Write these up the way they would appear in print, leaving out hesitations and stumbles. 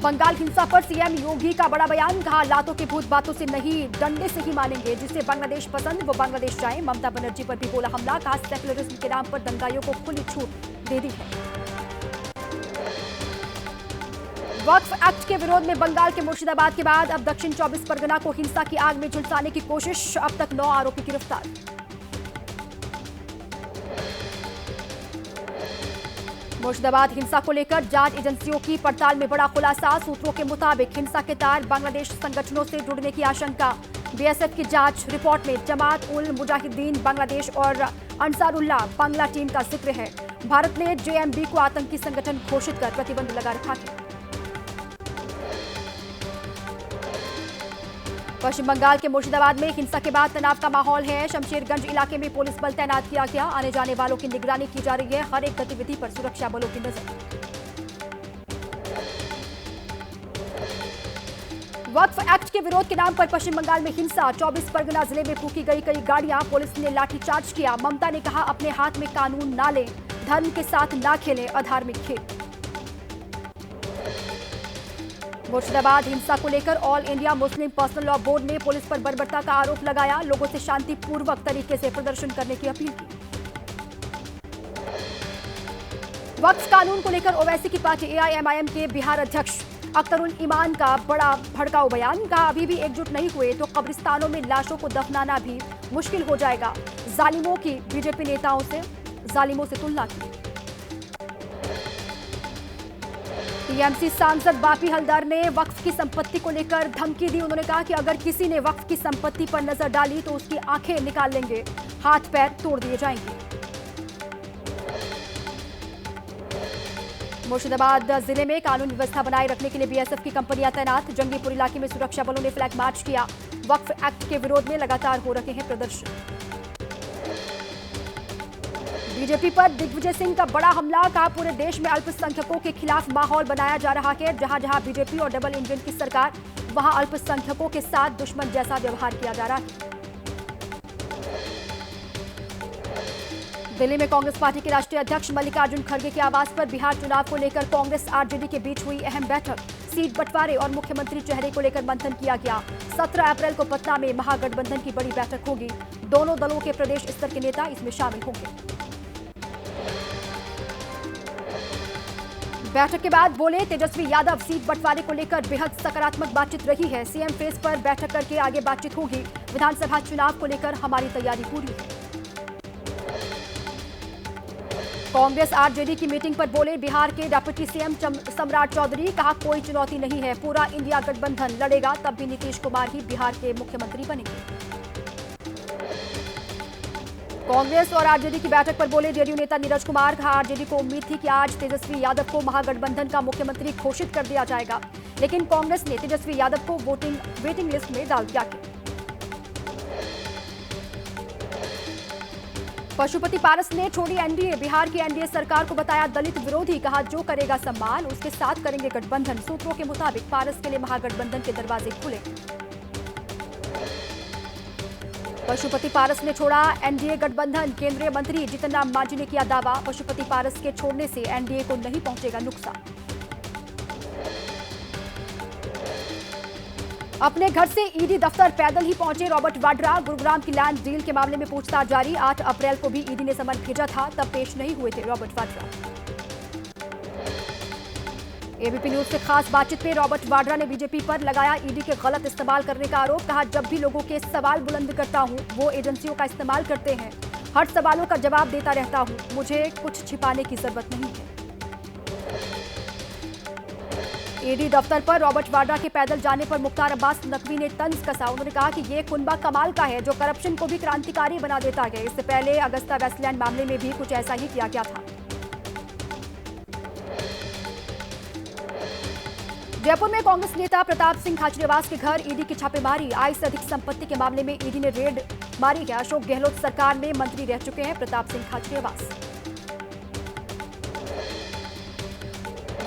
बंगाल हिंसा पर सीएम योगी का बड़ा बयान, कहा लातों के भूत बातों से नहीं डंडे से ही मानेंगे, जिसे बांग्लादेश पसंद वो बांग्लादेश जाए। ममता बनर्जी पर भी बोला हमला, कहा सेक्युलरिज्म के नाम पर दंगाइयों को खुली छूट दे दी है। वक्फ एक्ट के विरोध में बंगाल के मुर्शिदाबाद के बाद अब दक्षिण 24 परगना को हिंसा की आग में झुलसाने की कोशिश, अब तक 9 आरोपी गिरफ्तार। मुर्शिदाबाद हिंसा को लेकर जांच एजेंसियों की पड़ताल में बड़ा खुलासा, सूत्रों के मुताबिक हिंसा के तार बांग्लादेश संगठनों से जुड़ने की आशंका। बीएसएफ की जांच रिपोर्ट में जमात उल मुजाहिदीन बांग्लादेश और अंसारुल्लाह बांग्ला टीम का जिक्र है। भारत ने जेएमबी को आतंकी संगठन घोषित कर प्रतिबंध लगा रखा है। पश्चिम बंगाल के मुर्शिदाबाद में हिंसा के बाद तनाव का माहौल है। शमशेरगंज इलाके में पुलिस बल तैनात किया गया, आने जाने वालों की निगरानी की जा रही है। हर एक गतिविधि पर सुरक्षा बलों की नजर। वक्फ एक्ट के विरोध के नाम पर पश्चिम बंगाल में हिंसा, 24 परगना जिले में फूकी गई कई गाड़ियां, पुलिस ने लाठीचार्ज किया। ममता ने कहा अपने हाथ में कानून ना लें, धर्म के साथ ना खेलें अधार्मिक खेल। मुर्शिदाबाद हिंसा को लेकर all India Muslim personal law board ने पुलिस पर बर्बरता का आरोप लगाया, लोगों से शांतिपूर्वक तरीके से प्रदर्शन करने की अपील की। वक्फ कानून को लेकर ओवैसी की पार्टी एआईएमआईएम के बिहार अध्यक्ष अख्तरुल ईमान का बड़ा भड़काऊ बयान, कहा अभी भी एकजुट नहीं हुए तो कब्रिस्तानों में लाशों को दफनाना भी मुश्किल हो जाएगा। जालिमों की बीजेपी नेताओं से जालिमों से तुलना की। टीएमसी सांसद बापी हलदर ने वक्फ की संपत्ति को लेकर धमकी दी। उन्होंने कहा कि अगर किसी ने वक्फ की संपत्ति पर नजर डाली तो उसकी आंखें निकाल लेंगे, हाथ पैर तोड़ दिए जाएंगे। मुर्शिदाबाद जिले में कानून व्यवस्था बनाए रखने के लिए बीएसएफ की कंपनियां तैनात, जंगीपुर इलाके में सुरक्षा बलों ने फ्लैग मार्च किया। वक्फ एक्ट के विरोध में लगातार हो रहे हैं प्रदर्शन। बीजेपी पर दिग्विजय सिंह का बड़ा हमला, कहा पूरे देश में अल्पसंख्यकों के खिलाफ माहौल बनाया जा रहा है। जहां जहां बीजेपी और डबल इंजन की सरकार, वहां अल्पसंख्यकों के साथ दुश्मन जैसा व्यवहार किया जा रहा है। दिल्ली में कांग्रेस पार्टी के राष्ट्रीय अध्यक्ष मल्लिकार्जुन खड़गे के आवास पर बिहार चुनाव को लेकर कांग्रेस आरजेडी के बीच हुई अहम बैठक। सीट बंटवारे और मुख्यमंत्री चेहरे को लेकर मंथन किया गया। 17 अप्रैल को पटना में महागठबंधन की बड़ी बैठक होगी। दोनों दलों के प्रदेश स्तर के नेता इसमें शामिल होंगे। बैठक के बाद बोले तेजस्वी यादव, सीट बंटवारे को लेकर बेहद सकारात्मक बातचीत रही है। सीएम फेस पर बैठक करके आगे बातचीत होगी। विधानसभा चुनाव को लेकर हमारी तैयारी पूरी है। कांग्रेस आरजेडी की मीटिंग पर बोले बिहार के डिप्टी सीएम सम्राट चौधरी, कहा कोई चुनौती नहीं है, पूरा इंडिया गठबंधन लड़ेगा तब भी नीतीश कुमार ही बिहार के मुख्यमंत्री बनेंगे। कांग्रेस और आरजेडी की बैठक पर बोले जेडीयू नेता नीरज कुमार, कहा आरजेडी को उम्मीद थी कि आज तेजस्वी यादव को महागठबंधन का मुख्यमंत्री घोषित कर दिया जाएगा, लेकिन कांग्रेस ने तेजस्वी यादव को वेटिंग लिस्ट में डाल दिया। पशुपति पारस ने छोड़ी एनडीए, बिहार की एनडीए सरकार को बताया दलित विरोधी, कहा जो करेगा सम्मान उसके साथ करेंगे गठबंधन। सूत्रों के मुताबिक पारस के लिए महागठबंधन के दरवाजे खुले। पशुपति पारस ने छोड़ा एनडीए गठबंधन, केंद्रीय मंत्री जीतन राम मांझी ने किया दावा, पशुपति पारस के छोड़ने से एनडीए को नहीं पहुंचेगा नुकसान। अपने घर से ईडी दफ्तर पैदल ही पहुंचे रॉबर्ट वाड्रा, गुरुग्राम की लैंड डील के मामले में पूछताछ जारी। 8 अप्रैल को भी ईडी ने समन भेजा था, तब पेश नहीं हुए थे रॉबर्ट वाड्रा। एबीपी न्यूज से खास बातचीत में रॉबर्ट वाड्रा ने बीजेपी पर लगाया ईडी के गलत इस्तेमाल करने का आरोप, कहा जब भी लोगों के सवाल बुलंद करता हूं वो एजेंसियों का इस्तेमाल करते हैं, हर सवालों का जवाब देता रहता हूं, मुझे कुछ छिपाने की जरूरत नहीं है। ईडी दफ्तर पर रॉबर्ट वाड्रा के पैदल जाने पर मुख्तार अब्बास नकवी ने तंज कसा। उन्होंने कहा कि ये कुनबा कमाल का है जो करप्शन को भी क्रांतिकारी बना देता है। इससे पहले अगस्ता वेस्टलैंड मामले में भी कुछ ऐसा ही किया गया था। जयपुर में कांग्रेस नेता प्रताप सिंह खाचरियावास के घर ईडी की छापेमारी, आय से अधिक संपत्ति के मामले में ईडी ने रेड मारी है। अशोक गहलोत सरकार में मंत्री रह चुके हैं प्रताप सिंह खाचरियावास।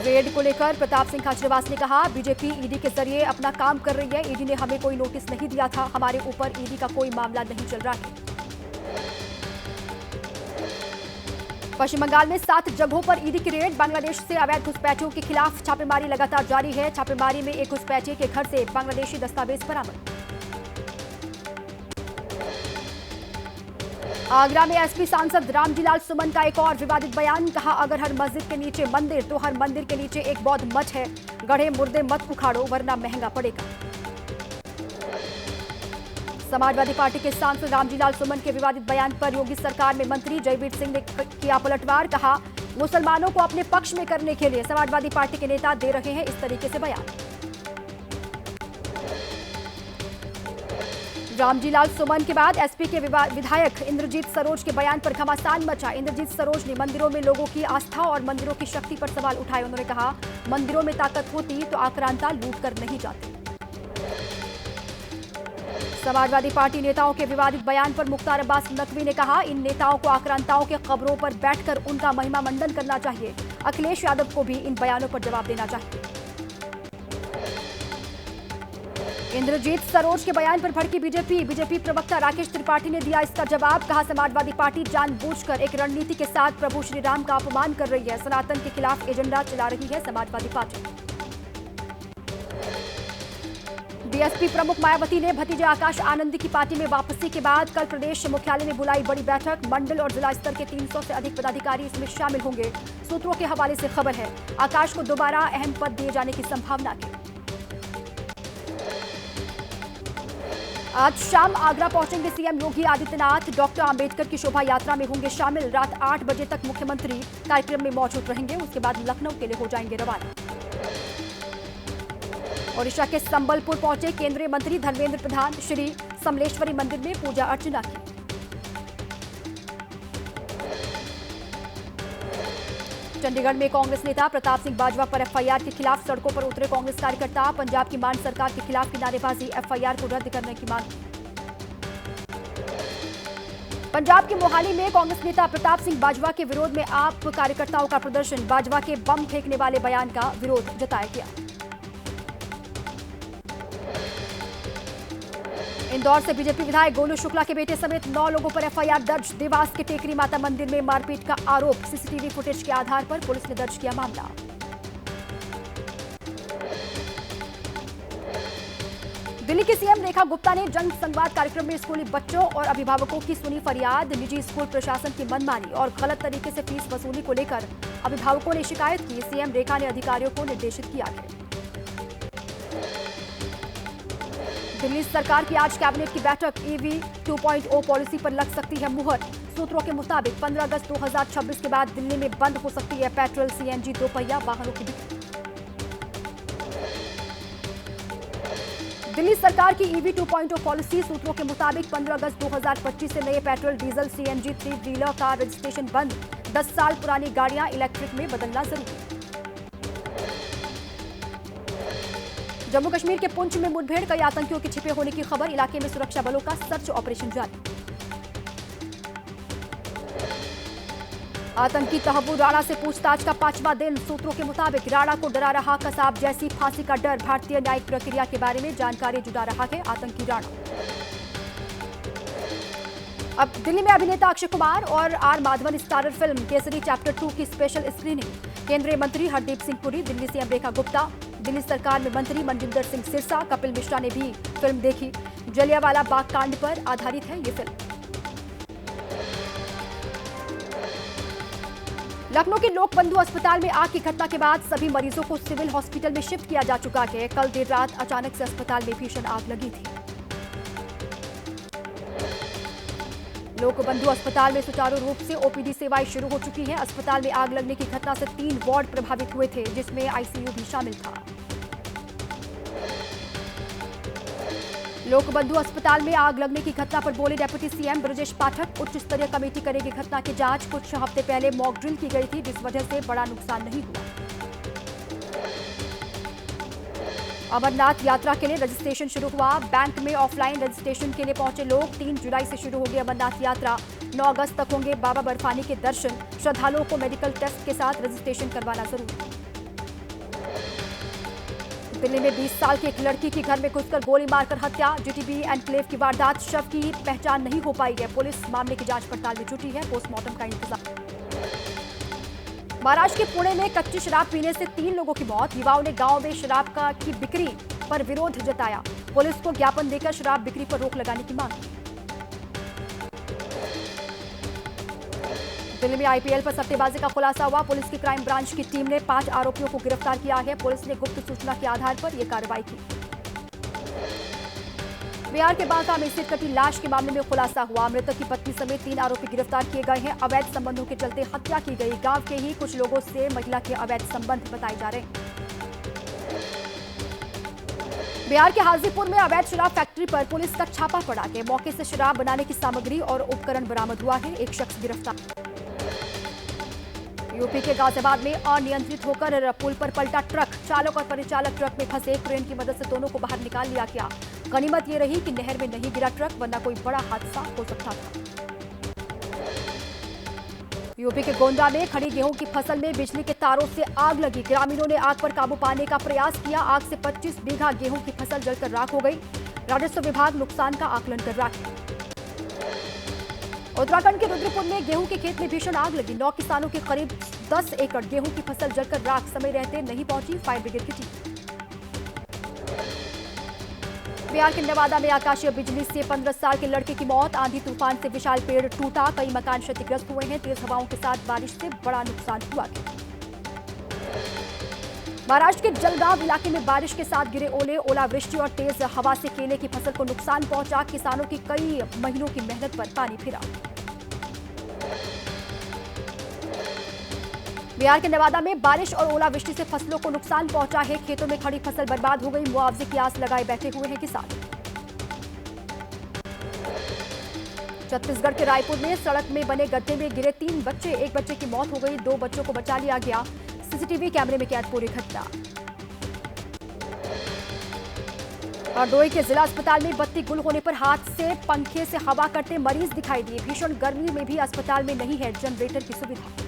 रेड को लेकर प्रताप सिंह खाचरियावास ने कहा बीजेपी ईडी के जरिए अपना काम कर रही है, ईडी ने हमें कोई नोटिस नहीं दिया था, हमारे ऊपर ईडी का कोई मामला नहीं चल रहा है। पश्चिम बंगाल में 7 जगहों पर ईडी की रेड। बांग्लादेश से अवैध घुसपैठियों के खिलाफ छापेमारी लगातार जारी है। छापेमारी में एक घुसपैठिए के घर से बांग्लादेशी दस्तावेज बरामद। आगरा में एसपी सांसद रामजीलाल सुमन का एक और विवादित बयान। कहा, अगर हर मस्जिद के नीचे मंदिर तो हर मंदिर के नीचे एक बौद्ध मठ है। गढ़े मुर्दे मत उखाड़ो वरना महंगा पड़ेगा। समाजवादी पार्टी के सांसद रामजीलाल सुमन के विवादित बयान पर योगी सरकार में मंत्री जयवीर सिंह ने किया पलटवार। कहा, मुसलमानों को अपने पक्ष में करने के लिए समाजवादी पार्टी के नेता दे रहे हैं इस तरीके से बयान। रामजीलाल सुमन के बाद एसपी के विधायक इंद्रजीत सरोज के बयान पर घमासान मचा। इंद्रजीत सरोज ने मंदिरों में लोगों की आस्था और मंदिरों की शक्ति पर सवाल उठाए। उन्होंने कहा, मंदिरों में ताकत होती तो आक्रांता लूट कर नहीं जाते। समाजवादी पार्टी नेताओं के विवादित बयान पर मुख्तार अब्बास नकवी ने कहा, इन नेताओं को आक्रांताओं के कब्रों पर बैठकर उनका महिमा मंडन करना चाहिए। अखिलेश यादव को भी इन बयानों पर जवाब देना चाहिए। इंद्रजीत सरोज के बयान पर भड़की बीजेपी प्रवक्ता राकेश त्रिपाठी ने दिया इसका जवाब। कहा, समाजवादी पार्टी जानबूझकर एक रणनीति के साथ प्रभु श्री राम का अपमान कर रही है। सनातन के खिलाफ एजेंडा चला रही है समाजवादी पार्टी। बीएसपी प्रमुख मायावती ने भतीजे आकाश आनंदी की पार्टी में वापसी के बाद कल प्रदेश मुख्यालय में बुलाई बड़ी बैठक। मंडल और जिला स्तर के 300 से अधिक पदाधिकारी इसमें शामिल होंगे। सूत्रों के हवाले से खबर है, आकाश को दोबारा अहम पद दिए जाने की संभावना है। आज शाम आगरा पहुंचेंगे सीएम योगी आदित्यनाथ। डॉक्टर आंबेडकर की शोभा यात्रा में होंगे शामिल। रात 8 बजे तक मुख्यमंत्री कार्यक्रम में मौजूद रहेंगे। उसके बाद लखनऊ के लिए हो जाएंगे रवाना। ओडिशा के संबलपुर पहुंचे केंद्रीय मंत्री धर्मेंद्र प्रधान। श्री समलेश्वरी मंदिर में पूजा अर्चना की। चंडीगढ़ में कांग्रेस नेता प्रताप सिंह बाजवा पर एफआईआर के खिलाफ सड़कों पर उतरे कांग्रेस कार्यकर्ता। पंजाब की मान सरकार के खिलाफ की नारेबाजी, एफआईआर को रद्द करने की मांग। पंजाब के मोहाली में कांग्रेस नेता प्रताप सिंह बाजवा के विरोध में आप कार्यकर्ताओं का प्रदर्शन। बाजवा के बम फेंकने वाले बयान का विरोध जताया गया। इंदौर से बीजेपी विधायक गोलू शुक्ला के बेटे समेत 9 लोगों पर एफआईआर दर्ज। देवास के टेकरी माता मंदिर में मारपीट का आरोप। सीसीटीवी फुटेज के आधार पर पुलिस ने दर्ज किया मामला। दिल्ली की सीएम रेखा गुप्ता ने जन संवाद कार्यक्रम में स्कूली बच्चों और अभिभावकों की सुनी फरियाद। निजी स्कूल प्रशासन की मनमानी और गलत तरीके से फीस वसूली को लेकर अभिभावकों ने शिकायत की। सीएम रेखा ने अधिकारियों को निर्देशित किया है। दिल्ली सरकार की आज कैबिनेट की बैठक। ईवी 2.0 पॉलिसी पर लग सकती है मुहर। सूत्रों के मुताबिक 15 अगस्त 2026 के बाद दिल्ली में बंद हो सकती है पेट्रोल सीएनजी दोपहिया वाहनों की बिक्री। दिल्ली सरकार की ईवी 2.0 पॉलिसी। सूत्रों के मुताबिक 15 अगस्त 2025 से नए पेट्रोल डीजल सीएनजी 3 व्हीलर का रजिस्ट्रेशन बंद। 10 साल पुरानी गाड़ियां इलेक्ट्रिक में बदलना जरूरी। जम्मू कश्मीर के पुंछ में मुठभेड़, कई आतंकियों के छिपे होने की खबर। इलाके में सुरक्षा बलों का सर्च ऑपरेशन जारी। आतंकी तहव्वुर राणा से पूछताछ का 5वां दिन। सूत्रों के मुताबिक राणा को डरा रहा कसाब जैसी फांसी का डर। भारतीय न्यायिक प्रक्रिया के बारे में जानकारी जुटा रहा है आतंकी राणा। अब दिल्ली में अभिनेता अक्षय कुमार और R Madhavan starrer film Kesari chapter 2 की स्पेशल स्क्रीनिंग। केंद्रीय मंत्री हरदीप सिंह पुरी, दिल्ली सीएम रेखा गुप्ता, दिल्ली सरकार में मंत्री मनजिंदर सिंह सिरसा, कपिल मिश्रा ने भी फिल्म देखी। जलियांवाला बाग कांड पर आधारित है ये फिल्म। लखनऊ के लोकबंधु अस्पताल में आग की घटना के बाद सभी मरीजों को सिविल हॉस्पिटल में शिफ्ट किया जा चुका है। कल देर रात अचानक से अस्पताल में भीषण आग लगी थी। लोकबंधु अस्पताल में सुचारू रूप से ओपीडी सेवाएं शुरू हो चुकी हैं। अस्पताल में आग लगने की घटना से 3 वार्ड प्रभावित हुए थे, जिसमें आईसीयू भी शामिल था। लोकबंधु अस्पताल में आग लगने की घटना पर बोले डिप्टी सीएम ब्रजेश पाठक। उच्च स्तरीय कमेटी करेगी घटना की जांच। कुछ हफ्ते पहले मॉक ड्रिल की गई थी, जिस वजह से बड़ा नुकसान नहीं हुआ। अमरनाथ यात्रा के लिए रजिस्ट्रेशन शुरू हुआ। बैंक में ऑफलाइन रजिस्ट्रेशन के लिए पहुंचे लोग। 3 जुलाई से शुरू होगी अमरनाथ यात्रा। 9 अगस्त तक होंगे बाबा बर्फानी के दर्शन। श्रद्धालुओं को मेडिकल टेस्ट के साथ रजिस्ट्रेशन करवाना जरूरी। दिल्ली में 20 साल की एक लड़की की घर में घुसकर गोली मारकर हत्या। जीटीबी एनक्लेव की वारदात। शव की पहचान नहीं हो पाई है। पुलिस मामले की जांच पड़ताल में जुटी है। पोस्टमार्टम का इंतजार। महाराष्ट्र के पुणे में कच्ची शराब पीने से 3 लोगों की मौत। युवाओं ने गांव में शराब की बिक्री पर विरोध जताया। पुलिस को ज्ञापन देकर शराब बिक्री पर रोक लगाने की मांग। दिल्ली में आईपीएल पर सट्टेबाजी का खुलासा हुआ। पुलिस की क्राइम ब्रांच की टीम ने 5 आरोपियों को गिरफ्तार किया है। पुलिस ने गुप्त सूचना के आधार पर यह कार्रवाई की। बिहार के बांका में स्थित कटी लाश के मामले में खुलासा हुआ। मृतक की पत्नी समेत 3 आरोपी गिरफ्तार किए गए हैं। अवैध संबंधों के चलते हत्या की गई। गांव के ही कुछ लोगों से महिला के अवैध संबंध बताए जा रहे हैं। बिहार के हाजीपुर में अवैध शराब फैक्ट्री पर पुलिस का छापा पड़ा है। मौके से शराब बनाने की सामग्री और उपकरण बरामद हुआ है। एक शख्स गिरफ्तार। यूपी के गाजियाबाद में अनियंत्रित होकर पुल पर पलटा ट्रक। चालक और परिचालक ट्रक में फंसे। क्रेन की मदद से दोनों को बाहर निकाल लिया गया। गनीमत ये रही कि नहर में नहीं गिरा ट्रक, वरना कोई बड़ा हादसा हो सकता था। यूपी के गोंडा में खड़ी गेहूं की फसल में बिजली के तारों से आग लगी। ग्रामीणों ने आग पर काबू पाने का प्रयास किया। आग से 25 बीघा गेहूं की फसल जलकर राख हो गई। राजस्व विभाग नुकसान का आकलन कर रहा है। उत्तराखंड के रुद्रपुर में गेहूं के खेत में भीषण आग लगी। 9 किसानों के करीब 10 एकड़ गेहूं की फसल जलकर राख। समय रहते नहीं पहुंची फायर ब्रिगेड की टीम। बिहार के नवादा में आकाशीय बिजली से 15 साल के लड़के की मौत। आंधी तूफान से विशाल पेड़ टूटा। कई मकान क्षतिग्रस्त हुए हैं। तेज हवाओं के साथ बारिश से बड़ा नुकसान हुआ। महाराष्ट्र के जलगांव इलाके में बारिश के साथ गिरे ओले। ओलावृष्टि और तेज हवा से केले की फसल को नुकसान पहुंचा। किसानों की कई महीनों की मेहनत पर पानी फिरा। बिहार के नवादा में बारिश और ओलावृष्टि से फसलों को नुकसान पहुंचा है। खेतों में खड़ी फसल बर्बाद हो गई। मुआवजे की आस लगाए बैठे हुए हैं किसान। छत्तीसगढ़ के रायपुर में सड़क में बने गड्ढे में गिरे 3 बच्चे। एक बच्चे की मौत हो गई। 2 बच्चों को बचा लिया गया। सीसीटीवी कैमरे में कैद पूरी घटना। हरदोई के जिला अस्पताल में बत्ती गुल होने पर हाथ से पंखे से हवा करते मरीज दिखाई दिए। भीषण गर्मी में भी अस्पताल में नहीं है जनरेटर की सुविधा।